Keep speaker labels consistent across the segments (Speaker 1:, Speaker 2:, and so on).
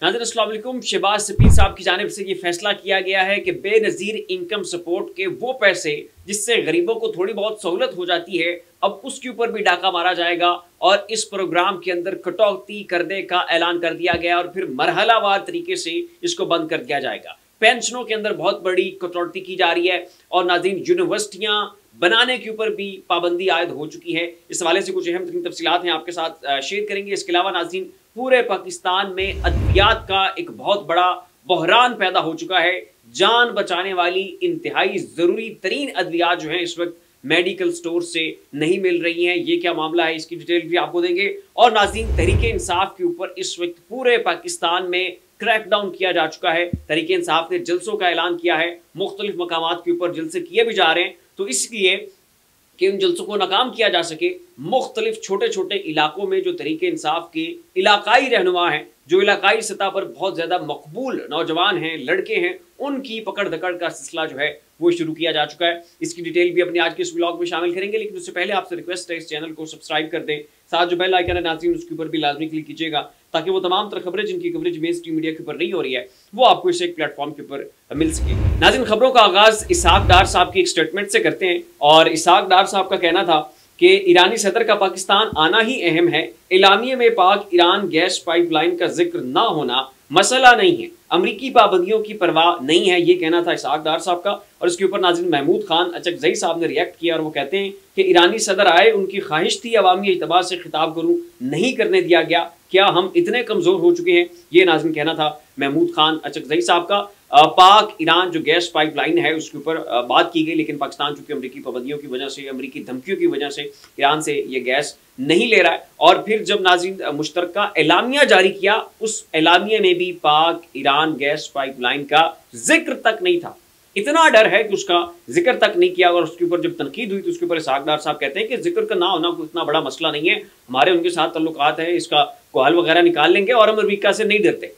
Speaker 1: नाज़रीन अस्सलाम वालेकुम। शहबाज सफीर साहब की जानिब से ये फैसला किया गया है कि बेनज़ीर इनकम सपोर्ट के वो पैसे जिससे गरीबों को थोड़ी बहुत सहूलत हो जाती है, अब उसके ऊपर भी डाका मारा जाएगा और इस प्रोग्राम के अंदर कटौती करने का ऐलान कर दिया गया और फिर मरहलावार तरीके से इसको बंद कर दिया जाएगा। पेंशनों के अंदर बहुत बड़ी कटौती की जा रही है और नाज़रीन यूनिवर्सिटियाँ बनाने के ऊपर भी पाबंदी आयद हो चुकी है। इस हवाले से कुछ अहम तरीन तफसीलात हैं आपके साथ शेयर करेंगे। इसके अलावा नाज़रीन पूरे पाकिस्तान में अद्वियात का एक बहुत बड़ा बहरान पैदा हो चुका है। जान बचाने वाली इंतहाई ज़रूरी तरीन अद्वियात जो हैं इस वक्त मेडिकल स्टोर से नहीं मिल रही हैं। ये क्या मामला है, इसकी डिटेल भी आपको देंगे। और नाज़रीन तहरीक इंसाफ के ऊपर इस वक्त पूरे पाकिस्तान में क्रैकडाउन किया जा चुका है। तहरीक इंसाफ ने जलसों का ऐलान किया है, मुख्तलिफ मकामात के ऊपर जलसे किए भी जा रहे हैं। तो इसलिए कि उन जलसों को नाकाम किया जा सके, मुख्तलिफ छोटे छोटे इलाकों में जो तहरीक इंसाफ के इलाकाई रहनुमा हैं, जो इलाकाई सतह पर बहुत ज़्यादा मकबूल नौजवान हैं, लड़के हैं, उनकी पकड़ दकड़ का सिलसिला जो है वो शुरू किया जा चुका है। इसकी डिटेल भी अपने आज के इस व्लॉग में शामिल करेंगे, लेकिन उससे पहले आपसे रिक्वेस्ट है इस चैनल को सब्सक्राइब कर दें, साथ जो बेल आइकन है नाज़रीन उसके ऊपर भी लाजमी क्लिक कीजिएगा ताकि वो तमाम तरह खबरें जिनकी कवरेज मेन स्ट्रीम मीडिया के ऊपर नहीं हो रही है वो आपको इस एक प्लेटफॉर्म के ऊपर मिल सके। नाज़रीन खबरों का आगाज इसहाक डार साहब की एक स्टेटमेंट से करते हैं और इसहाक डार साहब का कहना था कि ईरानी सदर का पाकिस्तान आना ही अहम है। एलामिये में पाक ईरान गैस पाइपलाइन का जिक्र ना होना मसला नहीं है, अमरीकी पाबंदियों की परवाह नहीं है, ये कहना था इसहाक डार साहब का। और इसके ऊपर नाज़रीन महमूद खान अचकजई साहब ने रिएक्ट किया और वो कहते हैं कि ईरानी सदर आए, उनकी ख्वाहिश थी अवामी इज्तिमा से खिताब करूँ, नहीं करने दिया गया, क्या हम इतने कमज़ोर हो चुके हैं, ये नाज़रीन कहना था महमूद खान अचकजई साहब का। पाक ईरान जो गैस पाइपलाइन है उसके ऊपर बात की गई, लेकिन पाकिस्तान चूँकि अमरीकी पाबंदियों की वजह से, अमरीकी धमकियों की वजह से ईरान से ये गैस नहीं ले रहा है। और फिर जब नाज़रीन मुश्तरका एलामिया जारी किया, उस एलामिया में भी पाक ईरान गैस पाइपलाइन का जिक्र तक नहीं था। इतना डर है कि उसका जिक्र तक नहीं किया और उसके ऊपर जब तनकीद हुई तो उसके ऊपर इसहाक डार साहब कहते हैं कि जिक्र का ना होना कोई इतना बड़ा मसला नहीं है, हमारे उनके साथ तल्लुकात है, इसका कोहल वगैरह निकाल लेंगे और हम अमरीका से नहीं डरते।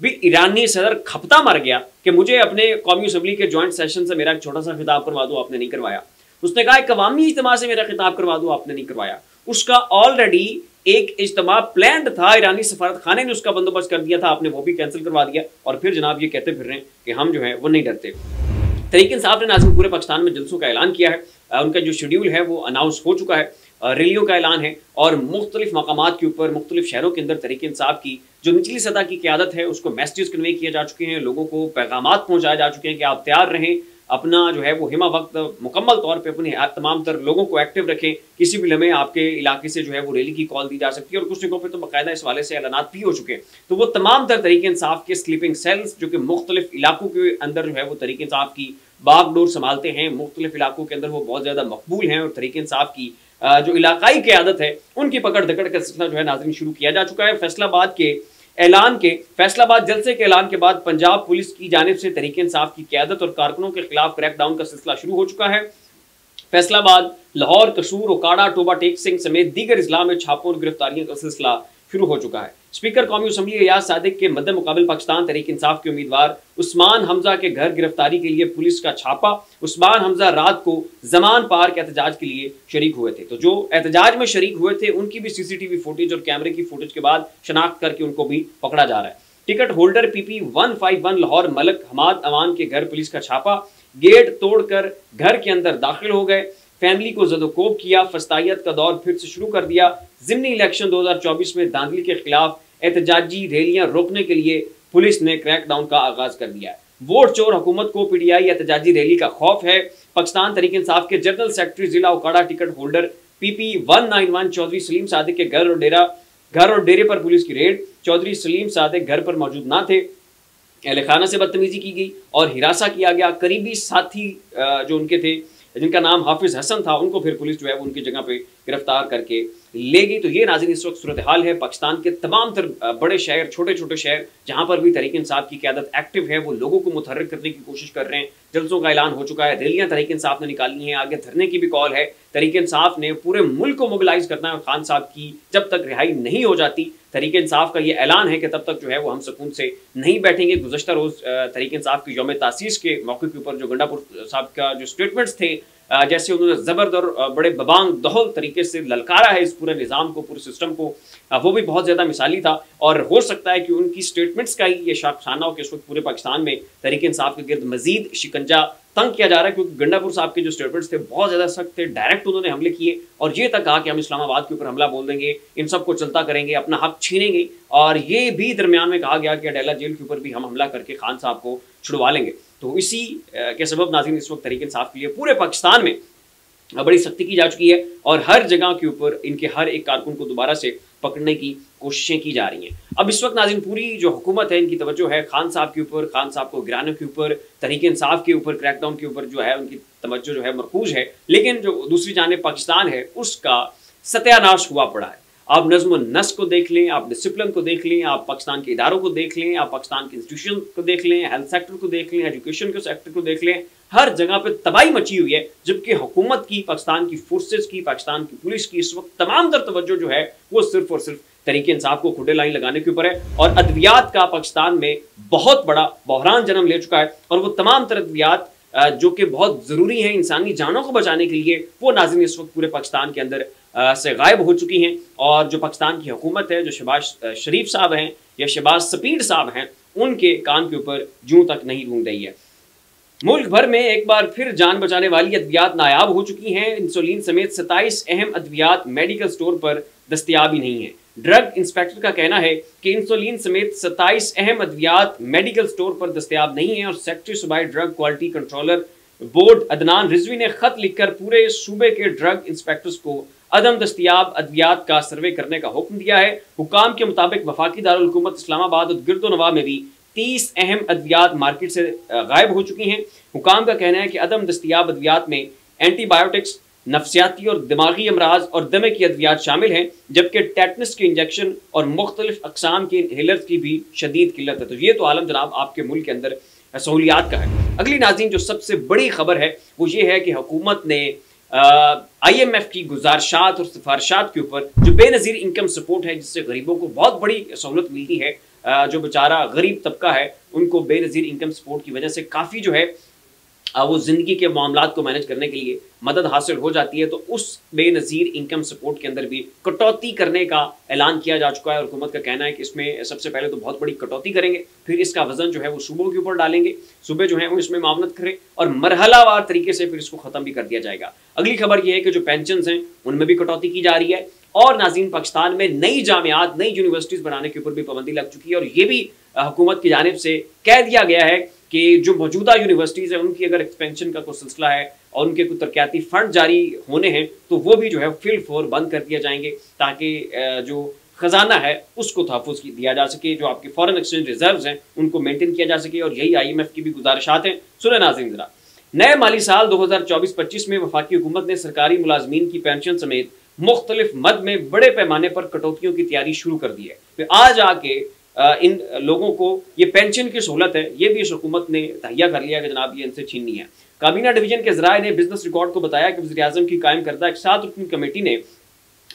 Speaker 1: भी ईरानी सदर खपता मर गया कि मुझे अपने कौमी असम्बली के जॉइंट सेशन से मेरा एक छोटा सा खिताब करवा दो, आपने नहीं करवाया। उसने कहा एक अवामी इज्तिमा से मेरा खिताब करवा दो, आपने नहीं करवाया। उसका ऑलरेडी एक इज्तिमा प्लान्ड था, ईरानी सफारत खाने ने उसका बंदोबस्त कर दिया था, आपने वो भी कैंसिल करवा दिया और फिर जनाब ये कहते फिर रहे हैं कि हम जो है वो नहीं डरते। तहरीक इंसाफ ने नाज़रीन पूरे पाकिस्तान में जलसों का ऐलान किया है, उनका जो शेड्यूल है वो अनाउंस हो चुका है, रैलियों का ऐलान है और मुख्तलिफ मकामात के ऊपर मुख्तलिफ शहरों के अंदर तहरीक इंसाफ की जो निचली सतह की क़यादत है उसको मैसेजेस कन्वे किए जा चुके हैं, लोगों को पैगामात पहुँचाए जा चुके हैं कि आप तैयार रहें, अपना जो है वो हिमा वक्त मुकम्मल तौर पे अपने तमाम तर लोगों को एक्टिव रखें, किसी भी लम्हे आपके इलाके से जो है वो रैली की कॉल दी जा सकती है और कुछ जगहों पे तो बाकायदा इस वाले से ऐलानात भी हो चुके हैं। तो वो तमाम तर तहरीक इंसाफ के स्लीपिंग सेल्स जो कि मुख्तलिफ इलाकों के अंदर जो है वो तहरीक इंसाफ की बागडोर संभालते हैं, मुख्तलिफ इलाकों के अंदर वो बहुत ज़्यादा मकबूल हैं और तहरीक इंसाफ की जो इलाकाई क़यादत है उनकी पकड़ दकड़ का सिलसिला जो है नाज़रीन शुरू किया जा चुका है। फैसलाबाद जलसे के ऐलान के बाद पंजाब पुलिस की जानिब से तहरीक इंसाफ की क़यादत और कारकुनों के खिलाफ क्रैकडाउन का सिलसिला शुरू हो चुका है। फैसलाबाद, लाहौर, कसूर, ओकाड़ा, टोबा टेक सिंह समेत दीगर इस्लाम में छापों और गिरफ्तारियों का सिलसिला शुरू हो चुका है। स्पीकर कौमी असम्बली रियाज सादिक के मद्दे मुकाबिल पाकिस्तान तहरीक इंसाफ के उम्मीदवार उस्मान हमजा के घर गिरफ्तारी के लिए पुलिस का छापा। उस्मान हमजा रात को जमान पार्क एहतजाज के लिए शरीक हुए थे, तो जो एहतजाज में शरीक हुए थे उनकी भी सीसीटीवी फुटेज और कैमरे की फुटेज के बाद शनाख्त करके उनको भी पकड़ा जा रहा है। Ticket holder PP 151 Lahore Malik Hammad Aman के घर पुलिस का छापा, गेट तोड़कर घर के अंदर दाखिल हो गए, फैमिली को जदोकोब किया, फस्तायत का दौर फिर से शुरू कर दिया। ज़िमनी इलेक्शन 2024 में धांधली के खिलाफ एहतजाजी रैलियां रोकने के लिए पुलिस ने क्रैकडाउन का आगाज कर दिया है। वोट चोर हुकूमत को PTI एहतजाजी रैली का खौफ है। पाकिस्तान तहरीक इंसाफ के जनरल सेक्रेटरी जिला Okara ticket holder PP 191 Chaudhry Salim Sadiq के घर और डेरे पर पुलिस की रेड। चौधरी सलीम सादिक घर पर मौजूद ना थे, अहले खाना से बदतमीजी की गई और हिरासा किया गया। करीबी साथी जो उनके थे जिनका नाम हाफिज हसन था उनको फिर पुलिस जो है उनकी जगह पे गिरफ्तार करके ले गई। तो ये नाज़रीन इस वक्त सूरत हाल है पाकिस्तान के तमाम तर बड़े शहर, छोटे छोटे शहर जहाँ पर भी तहरीक इंसाफ की क़यादत एक्टिव है, वो लोगों को मुतहर्रिक करने की कोशिश कर रहे हैं। जलसों का ऐलान हो चुका है, रैलियाँ तहरीक इंसाफ ने निकाली हैं, आगे धरने की भी कॉल है। तहरीक इंसाफ ने पूरे मुल्क को मोबिलाइज करना है और खान साहब की जब तक रिहाई नहीं हो जाती तहरीक इंसाफ का ये ऐलान है कि तब तक जो है वो हम सुकून से नहीं बैठेंगे। गुज़श्ता रोज़ तहरीक इंसाफ की यौम तासीस के मौके के ऊपर जो गंडापुर साहब का जो स्टेटमेंट्स थे, जैसे उन्होंने ज़बरदस्त और बड़े बबांग दहल तरीके से ललकारा है इस पूरे निज़ाम को, पूरे सिस्टम को, वो भी बहुत ज़्यादा मिसाली था। और हो सकता है कि उनकी स्टेटमेंट्स का ही ये शाखसाना हो कि इस वक्त पूरे पाकिस्तान में तहरीक इंसाफ के गिर्द मजीद शिकंजा तंग किया जा रहा है, क्योंकि गंडापुर साहब के जो स्टेटमेंट्स थे बहुत ज़्यादा सख्त थे, डायरेक्ट उन्होंने हमले किए और ये तक कहा कि हम इस्लामाबाद के ऊपर हमला बोल देंगे, इन सबको चलता करेंगे, अपना हक छीनेंगे। और ये भी दरमियान में कहा गया कि अडेला जेल के ऊपर भी हम हमला करके खान साहब को छुड़वा लेंगे। तो इसी के सबब नाज़रीन इस वक्त तहरीक इंसाफ के लिए पूरे पाकिस्तान में बड़ी सख्ती की जा चुकी है और हर जगह के ऊपर इनके हर एक कारकुन को दोबारा से पकड़ने की कोशिशें की जा रही हैं। अब इस वक्त नाज़रीन पूरी जो हुकूमत है इनकी तवज्जो है खान साहब के ऊपर, खान साहब को गिराने के ऊपर, तहरीक इंसाफ के ऊपर क्रैकडाउन के ऊपर जो है उनकी तवज्जो जो है मरकूज है। लेकिन जो दूसरी जानिब पाकिस्तान है उसका सत्यानाश हुआ पड़ा है। आप नज़्म नस्क को देख लें, आप डिसिप्लिन को देख लें, आप पाकिस्तान के इदारों को देख लें, आप पाकिस्तान के इंस्टीट्यूशन को देख लें, हेल्थ सेक्टर को देख लें, एजुकेशन के सेक्टर को देख लें, हर जगह पे तबाही मची हुई है। जबकि हुकूमत की, पाकिस्तान की फोर्सेस की, पाकिस्तान की पुलिस की इस वक्त तमाम तर तवज्जो जो है वो सिर्फ और सिर्फ तहरीक इंसाफ को खुडे लाइन लगाने के ऊपर है। और अद्वियात का पाकिस्तान में बहुत बड़ा बहरान जन्म ले चुका है और वो तमाम तर अद्वियात जो कि बहुत ज़रूरी हैं इंसानी जानों को बचाने के लिए, वो नाज़रीन इस वक्त पूरे पाकिस्तान के अंदर से गायब हो चुकी हैं। और जो पाकिस्तान की हुकूमत है, जो शहबाज शरीफ साहब हैं या शहबाज सपीर साहब हैं, उनके कान के ऊपर जूं तक नहीं ढूंढ रही है। मुल्क भर में एक बार फिर जान बचाने वाली अद्वियात नायाब हो चुकी हैं। इंसुलिन समेत 27 अहम अद्वियात मेडिकल स्टोर पर दस्तयाब ही नहीं है। ड्रग इंस्पेक्टर का कहना है कि इंसुलिन समेत 27 अहम अद्वियात मेडिकल स्टोर पर दस्तयाब नहीं है और सेक्रेटरी सूबाई drug quality controller board Adnan Rizvi ने खत लिखकर पूरे सूबे के ड्रग इंस्पेक्टर्स को अदम दस्तयाब अद्वियात का सर्वे करने का हुक्म दिया है। हुकाम के मुताबिक वफाकी दारुल हुकूमत इस्लामाबाद और गिरदो नवाब में भी 30 अहम अद्वियात मार्केट से गायब हो चुकी हैं। हुकाम का कहना है कि अदम दस्तयाब अद्वियात में एंटीबायोटिक्स, नफ्सियाती और दिमागी अमराज और दमे की अद्वियात शामिल हैं, जबकि टेटनस के इंजेक्शन और मुख्तलिफ अकसाम के इनहेलर्स की भी शदीद किल्लत है। तो ये तो आलम जनाब आपके मुल्क के अंदर सहूलियात का है। अगली नाज़रीन जो सबसे बड़ी खबर है वो ये है कि हुकूमत ने IMF की गुजारिशात और सिफारिशात के ऊपर जो बेनज़ीर इनकम सपोर्ट है, जिससे गरीबों को बहुत बड़ी सहूलत मिलती है, जो बेचारा गरीब तबका है उनको बेनज़ीर इनकम सपोर्ट की वजह से काफ़ी जो है वो ज़िंदगी के मामलात को मैनेज करने के लिए मदद हासिल हो जाती है। तो उस बेनज़ीर इनकम सपोर्ट के अंदर भी कटौती करने का ऐलान किया जा चुका है और हुकूमत का कहना है कि इसमें सबसे पहले तो बहुत बड़ी कटौती करेंगे, फिर इसका वजन जो है वो सूबों के ऊपर डालेंगे, सूबे जो है वो इसमें मामलत करें और मरहलावार तरीके से फिर इसको ख़त्म भी कर दिया जाएगा। अगली खबर यह है कि जो पेंशन हैं उनमें भी कटौती की जा रही है और नाज़रीन पाकिस्तान में नई जामियात, नई यूनिवर्सिटीज़ बनाने के ऊपर भी पाबंदी लग चुकी है और ये भी हुकूमत की जानिब से कह दिया गया है कि जो मौजूदा यूनिवर्सिटीज़ हैं उनकी अगर एक्सपेंशन का कोई सिलसिला है और उनके कुछ तरक्याती फंड जारी होने हैं तो वो भी जो है फिल फोर बंद कर दिए जाएंगे, ताकि जो खजाना है उसको तहफ़्फ़ुज़ दिया जा सके, जो आपके फॉरेन एक्सचेंज रिजर्व्स हैं उनको मेंटेन किया जा सके। और यही IMF की भी गुजारिशात हैं। सुने नाज़रीन ज़रा, नए माली साल 2024-25 में वफाकी हुकूमत ने सरकारी मुलाजमीन की पेंशन समेत मुख्तलिफ मद में बड़े पैमाने पर कटौतियों की तैयारी शुरू कर दी है। फिर आज आके इन लोगों को ये पेंशन की सहूलत है, ये भी इस हुकूमत ने तहैया कर लिया कि जनाब ये इनसे छीननी है। काबीना डिवीजन के ज़राए ने बिजनेस रिकॉर्ड को बताया कि वज़ीर-ए-आज़म की कायम करदा एक 7 रुकनी कमेटी ने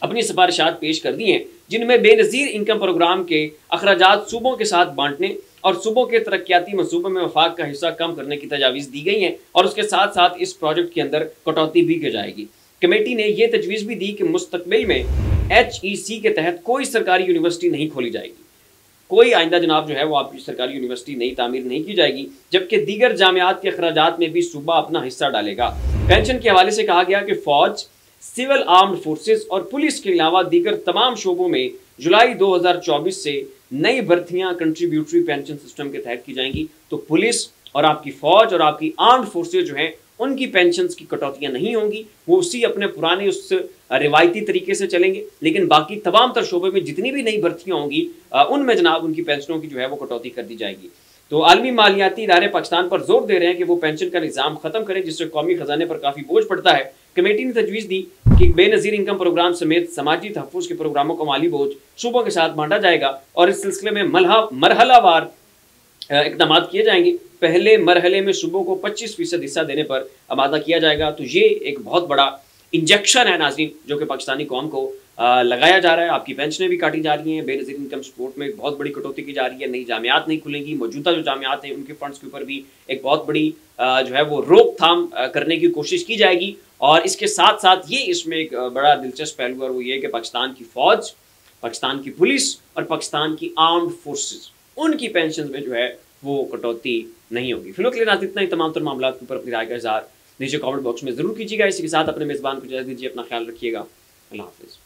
Speaker 1: अपनी सिफारिशात पेश कर दी हैं, जिनमें बेनज़ीर इनकम प्रोग्राम के अखराजात सूबों के साथ बांटने और सूबों के तरक्याती मनसूबे में वफाक का हिस्सा कम करने की तजावीज़ दी गई हैं और उसके साथ साथ इस प्रोजेक्ट के अंदर कटौती भी की जाएगी। कमेटी ने यह तजवीज़ भी दी कि मुस्तकबिल में HEC के तहत कोई सरकारी यूनिवर्सिटी नहीं खोली जाएगी, कोई आइंदा जनाब जो है वो आपकी सरकारी यूनिवर्सिटी नई तामीर नहीं की जाएगी, जबकि दीगर जामियात के अखराजात में भी सूबा अपना हिस्सा डालेगा। पेंशन के हवाले से कहा गया कि फौज, सिविल आर्म्ड फोर्सेस और पुलिस के अलावा दीगर तमाम शोबों में जुलाई 2024 से नई भर्तियां कंट्रीब्यूटरी पेंशन सिस्टम के तहत की जाएंगी। तो पुलिस और आपकी फौज और आपकी आर्म्ड फोर्सेज जो हैं उनकी पेंशन की कटौतियां नहीं होंगी, वो उसी अपने पुराने उस रिवायती तरीके से चलेंगे। लेकिन बाकी तमाम तर शोबे में जितनी भी नई भर्तियां होंगी उनमें जनाब उनकी पेंशनों की जो है वो कटौती कर दी जाएगी। तो आलमी मालियाती इदारे पाकिस्तान पर जोर दे रहे हैं कि वो पेंशन का निज़ाम ख़त्म करें, जिससे कौमी खजाने पर काफ़ी बोझ पड़ता है। कमेटी ने तजवीज़ दी कि बेनज़ीर इनकम प्रोग्राम समेत समाजी तहफ़्फ़ुज़ के प्रोग्रामों का माली बोझ सूबों के साथ बांटा जाएगा और इस सिलसिले में मरहलावार इक़दाम किए जाएंगे। पहले मरहले में सूबों को 25% हिस्सा देने पर आमादा किया जाएगा। तो ये एक बहुत बड़ा इंजेक्शन है नाज़रीन, जो कि पाकिस्तानी कौम को लगाया जा रहा है। आपकी पेंशनें भी काटी जा रही हैं, बेनज़ीर इनकम सपोर्ट में बहुत बड़ी कटौती की जा रही है, नई जामियात नहीं खुलेंगी, मौजूदा जो जामियात हैं उनके फंड्स के ऊपर भी एक बहुत बड़ी जो है वो रोकथाम करने की कोशिश की जाएगी। और इसके साथ साथ ये इसमें एक बड़ा दिलचस्प पहलू है, वो ये कि पाकिस्तान की फ़ौज, पाकिस्तान की पुलिस और पाकिस्तान की आर्म्ड फोर्सेस, उनकी पेंशन में जो है वो कटौती नहीं होगी। फिलहाल के लिए इतना ही। तमाम मामला के ऊपर अपनी राय का इज़हार नीचे कमेंट बॉक्स में ज़रूर कीजिएगा। इसी के साथ अपने मेज़बान को इजाज़त दीजिए, अपना ख्याल रखिएगा। अल्लाह हाफ़िज़।